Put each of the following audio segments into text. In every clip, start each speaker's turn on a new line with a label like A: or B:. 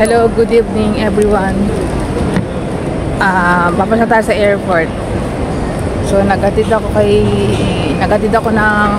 A: Hello, good evening everyone. Papasok tayo sa airport. So nagatid ako ng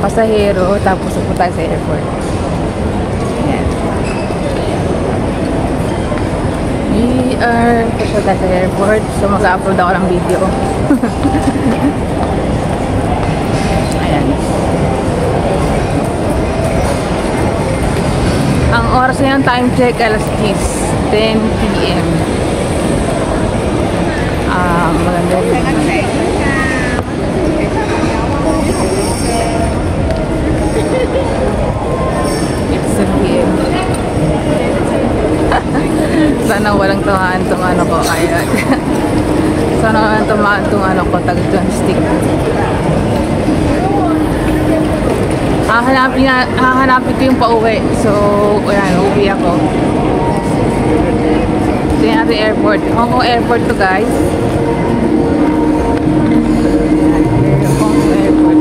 A: pasahero tapos pupunta tayo sa airport. Ayan. Papasok tayo sa airport. So mag-upload ako ng video. Ayan. Ang oras ngayon, time check, alas 10 PM. Maganda rin. It's 10 PM. Sana walang tumaan itong ano ko. Ayan. Sana walang tumaan itong ano ko, tag-tag stick. Hahanapin ko yung pauwi. So, ayan, uwi ako. Ito yung ating airport. Hong Kong airport to, guys. Hong Kong airport.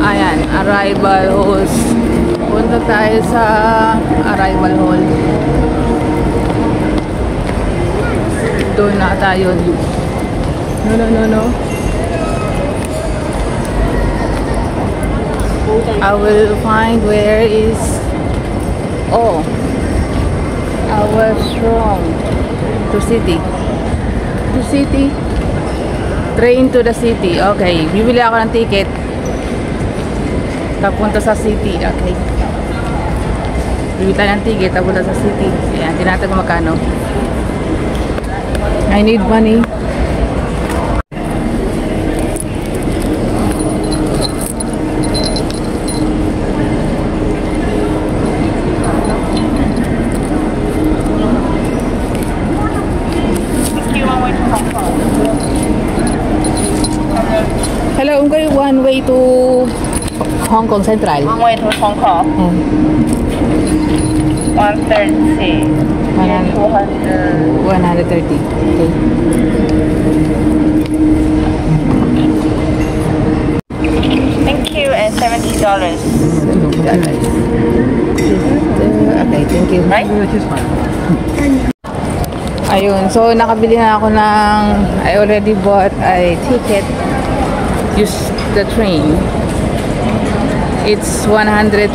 A: Ayan, arrival halls. Punta tayo sa arrival hall. Doon na tayo. No. I will find where is... Oh, I was wrong. To city. Train to the city. Okay, bibili ako ng ticket. Papunta sa city. Okay. Bibili tayo ng ticket. Papunta sa city. Ayan, tinatag ko magkano. I need money. Hello, I'm going one way to Hong Kong Central.
B: One way to Hong Kong. 130.
A: 130. Okay.
B: Thank you, and $70.
A: Okay, thank you.
B: Right?
A: Ayun, so nakabili na ako ng, I already bought a ticket. Use the train. It's 130.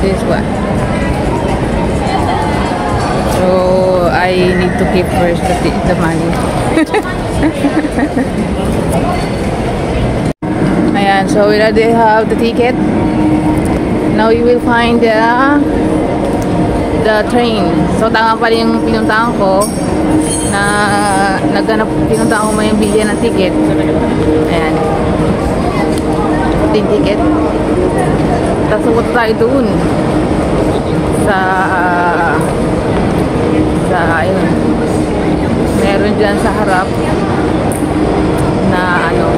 A: This one. So I need to keep first the money. Ayan, so we already have the ticket. Now you will find the train. So tama pala yung pinuntahan ko na pinuntahan ko may yung bilya ng ticket. Ayan. Ito yung ticket. Tapos pupunta tayo doon sa ayun. Meron dyan sa harap na ano.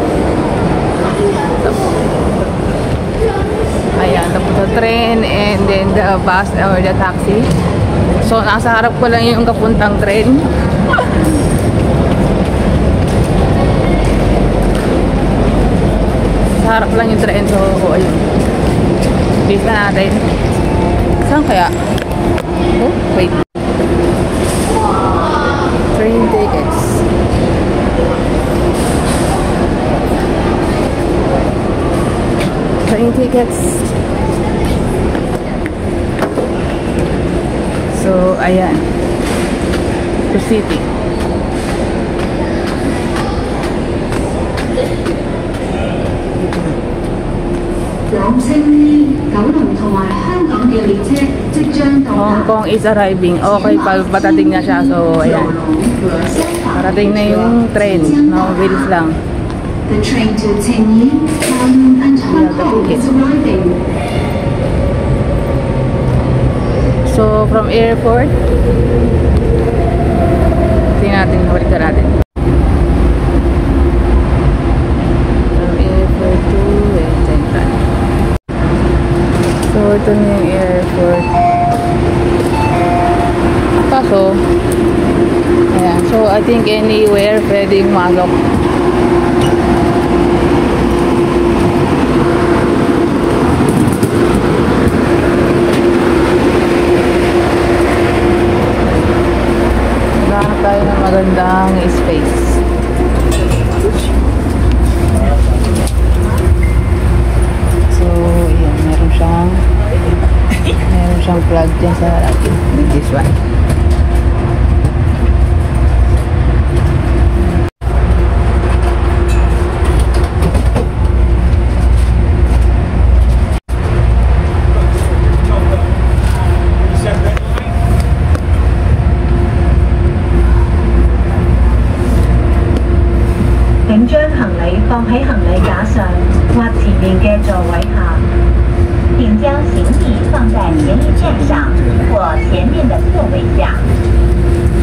A: Ayan, tapos the train and then the bus or the taxi. So, nasa harap ko lang yung kapuntang train. Sa harap lang yung train. So, ayun. Bisa natin. Saan kaya? Oh, wait. Train tickets. Train tickets. So, ayan. To city. Hong Kong is arriving. Okay, patating na siya. So, ayan. Parating na yung train. Mabilis lang.
C: The train to Tianyi and Hong Kong is arriving.
A: So, from airport, tingnan natin, balikan natin. From airport to Central. So, ito na yung airport. Kaso, Ayan. So, I think anywhere pwedeng malok. Naghahanap tayo ng magandang space. So, ayan. Meron siyang plug dyan sa harapin. This one.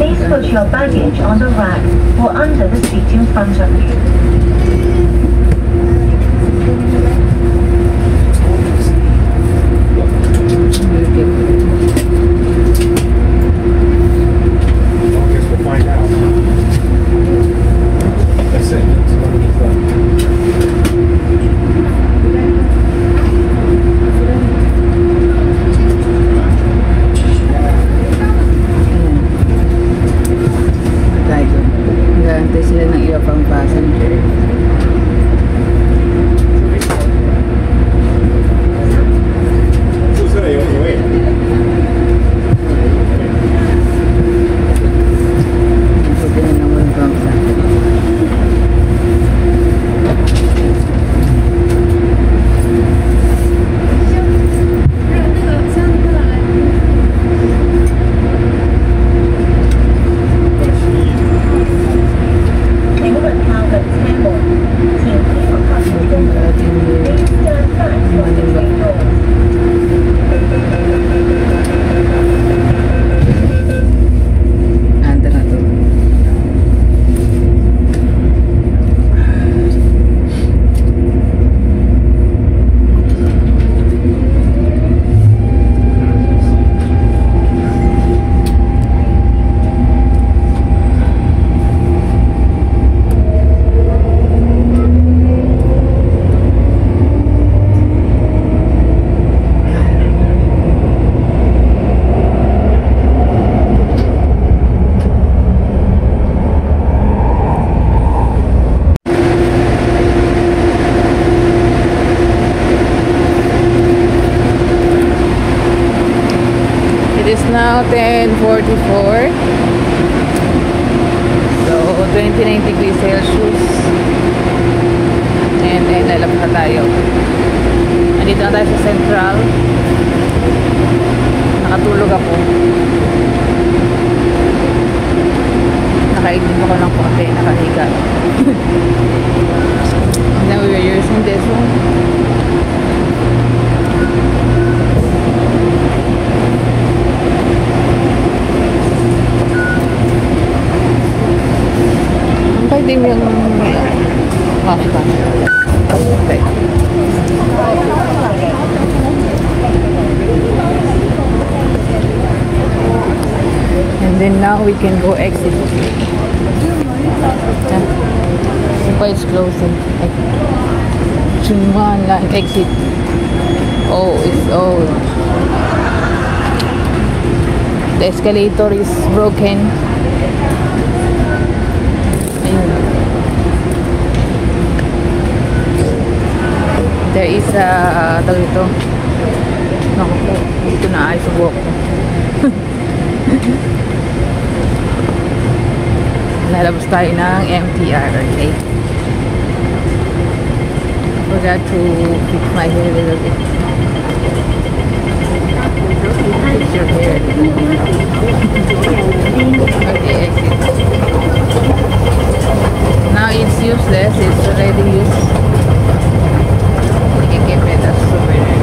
D: Please put your baggage on the rack or under the seat in front of you.
E: Guess we'll find out. That's it. That's what we thought.
A: Tayo. Nag-aantay sila ng iba pang passenger.
E: Susunod yung iwi.
A: Pwede na naman pang sa anda na to. It is now 10:44. So, 29 degrees Celsius. And lalabas na tayo. Nandito na tayo sa Central. Nakatulog ako. Nakaigib ako ng konti. Nakahiga. And then we were using this one. Pwede mo yung okay. And then now we can go exit. So it's closing. Chungwan lang exit. Oh, it's old. The escalator is broken. There is a tawag ito. Naku po, dito na ay sa buhok ko. Lalabas tayo ng MTR, okay? I forgot to fix my hair a little bit. Fix your hair. Okay, exit. Now it's useless, it's already used. We can get rid of souvenir.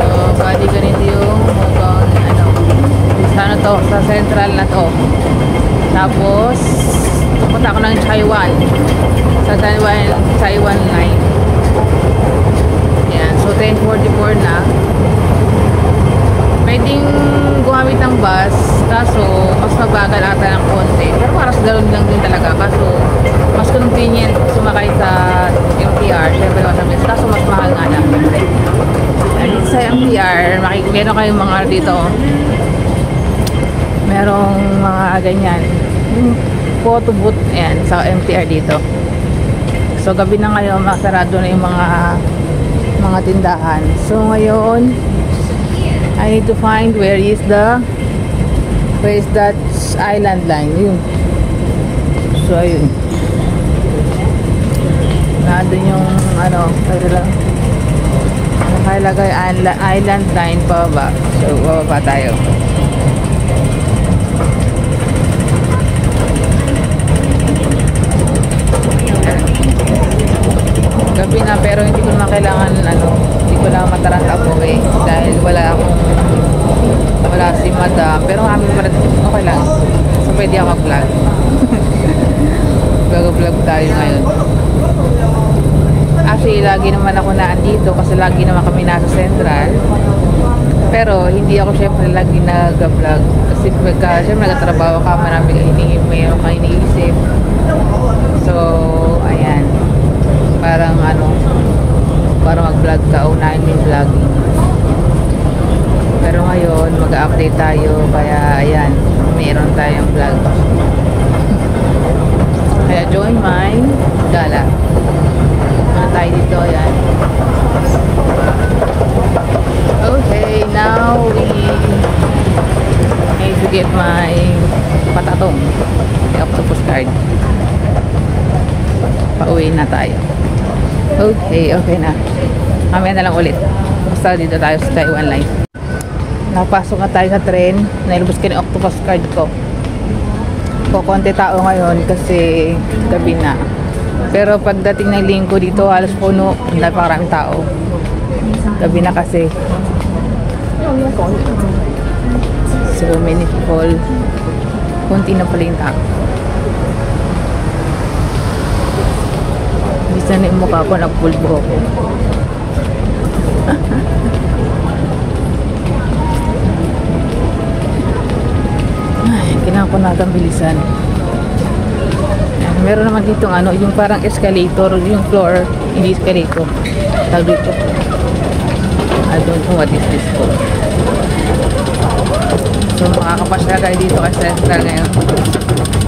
A: So, bali ganito yung mukhang ano to, sa Central na to. Tapos, pupunta ako ng Taiwan. Sa Taiwan line. Yan. So, 10:44 na. Pwedeng gumamit ng bus, kaso mas mabagal ata ng konti. Pero parang sa dalawin lang din talaga. Kaso mas convenient sumakay sa MTR. Siyempre masabi. Kaso mas mahal nga lang. And sa MTR, meron kayong mga dito. Merong mga ganyan. Yung photo booth. Ayan, sa MTR dito. So gabi na ngayon, masarado na yung mga tindahan. So ngayon, I need to find where is that island line. Yun. So ayun. Nandun yung nakalagay island line pababa. So bababa tayo. Gabi na pero hindi ko na kailangan hindi ko lang mataranta po dahil wala si madam, pero kami pa rin okay lang, so pwede ako vlog. Vlog tayo ngayon. Actually lagi naman ako naandito kasi lagi naman kami nasa Central, pero hindi ako syempre lagi nag-vlog kasi syempre nagtatrabaho ka, marami mayroon kang iniisip. So ayan, parang para mag-vlog ka, unahin yung vlogging. Pero ngayon mag-update tayo, kaya ayan, mayroon tayong vlog. Kaya join my gala. Ano tayo dito, ayan. Okay, now we need to get my patatong, the octopus card. Pauwi na tayo. Okay na. Mamaya na lang ulit. Basta dito tayo sa Taiwan Line. Napasok na tayo sa tren. Nailabas ko yung octopus card ko. Konti tao ngayon kasi gabi na. Pero pagdating ng linggo dito, halos puno. Napakaraming tao. Gabi na kasi. So many people. Kunti na pala yung tao. Bisa na yung mukha ko, nagpulbo ako. Ay, kailangan ko natin bilisan. Meron naman dito yung parang escalator, yung floor, hindi escalator. Tawag dito. I don't know what is this called. So makakapasya tayo dito kasi Central ngayon.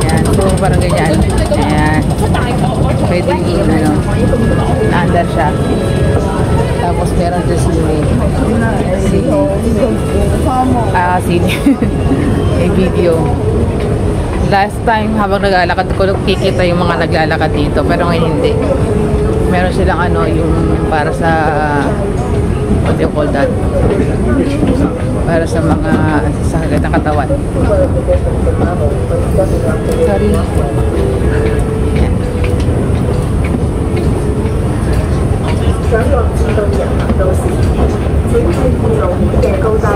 A: Ayan, so parang ganyan. Ayan. Pwede na-under siya. Tapos meron dyan sine. May video. Last time habang naglalakad ko, kikita yung mga naglalakad dito, pero ngayon hindi. Meron silang yung para sa what do you call that? Para sa mga sakit ng katawan. Sorry. Ayan.
D: 想落至到人行道時，請注意路面嘅高低。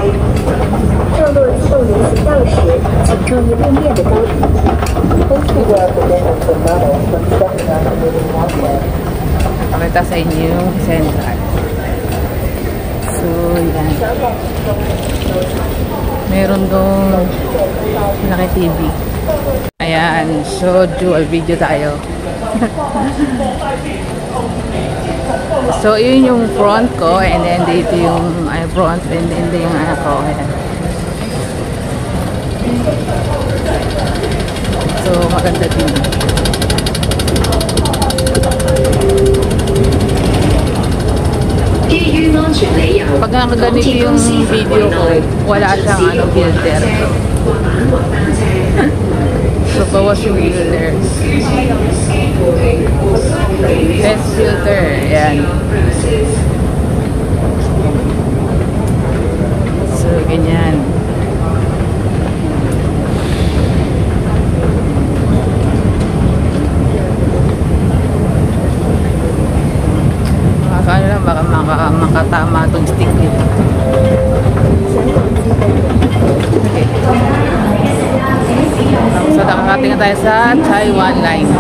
D: 上落自動人行道時，請注意路面嘅高低。
A: Pakita sa inyo yung Central. So, yan. Meron doon laki TV. Ayan. So, dual video tayo. So, yun yung front ko, and then dito yung front, and then yung anak ko. Ayan. So, maganda din. Pag ganito yung video ko, wala siyang filter. So, bawas yung filter. Best filter. Ayan. So, ganyan. Baka makatama itong stick nito. Okay. So, nakakating na tayo sa Taiwan Line.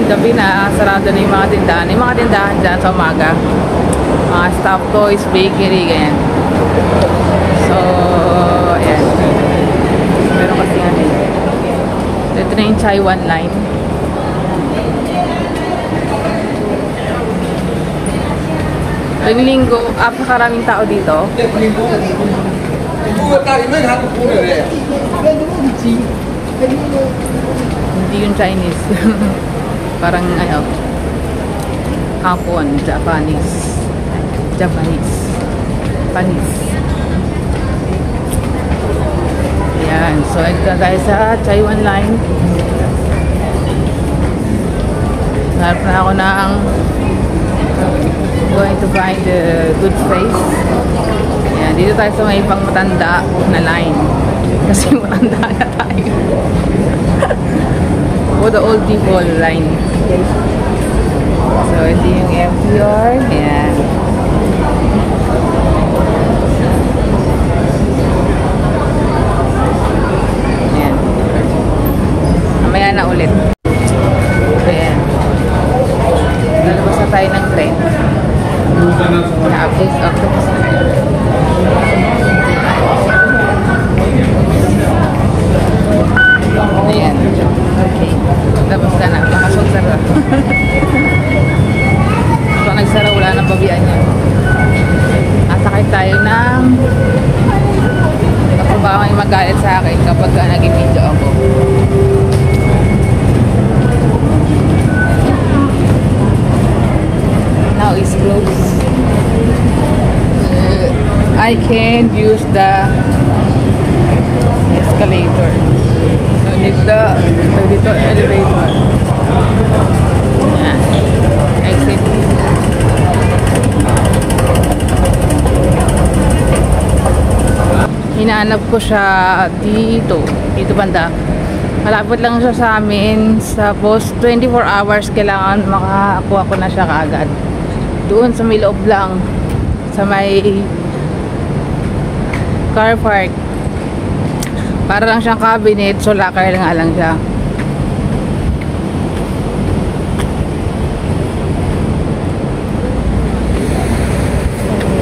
A: gabi na, sarado na yung mga tindahan. Yung mga tindahan dyan sa umaga. Mga stuff toys, bakery, ganyan. So, ayan. Pero kasi nga ito na yung Chai Wan line. Tuwing linggo, apakaraming tao dito. Hindi yung Chinese. Parang ano, Hapon, Japanese. Ayan, so ito tayo sa Chai Wan line. Narap na ako ng going to find a good place. Ayan, dito tayo sa may pang matanda na line. Kasi matanda na tayo. O the old people line. So ito yung MTR. Ayan. Ayan. Mamaya na ulit. Ayan. Lalabas na tayo ng train. Na-update octopus na. Ayan. Okay. Labas ka na. Nakasugsara. So, nagsara, wala nang babian niya. Asakay tayo ng ako ba may magalit sa akin kapag naging video ako. Now it's closed. I can't use the escalator. So need the elevator. Yan. Exit. Hinahanap ko siya dito banda. Malapit lang siya sa amin sa post. 24 hours kailangan makakuha ko na siya kaagad. Doon sa may loob lang sa may car park. Para lang siyang cabinet, so locker nga lang siya.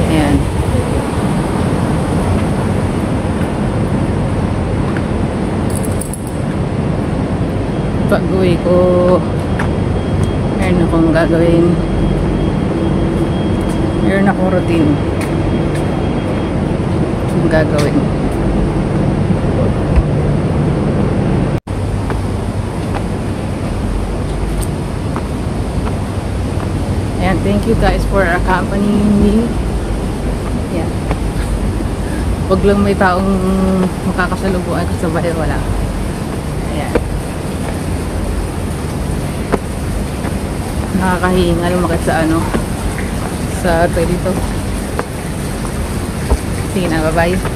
A: Ayan. Pag-uwi ko, meron akong gagawin. Meron akong routine ang gagawin. And thank you guys for accompanying me. Yeah. Huwag lang may taong makakasalubungan ko sa bahay, wala. Ayan. Nakakahinga lumakit sa ano, sa dito. Sige na, bye bye.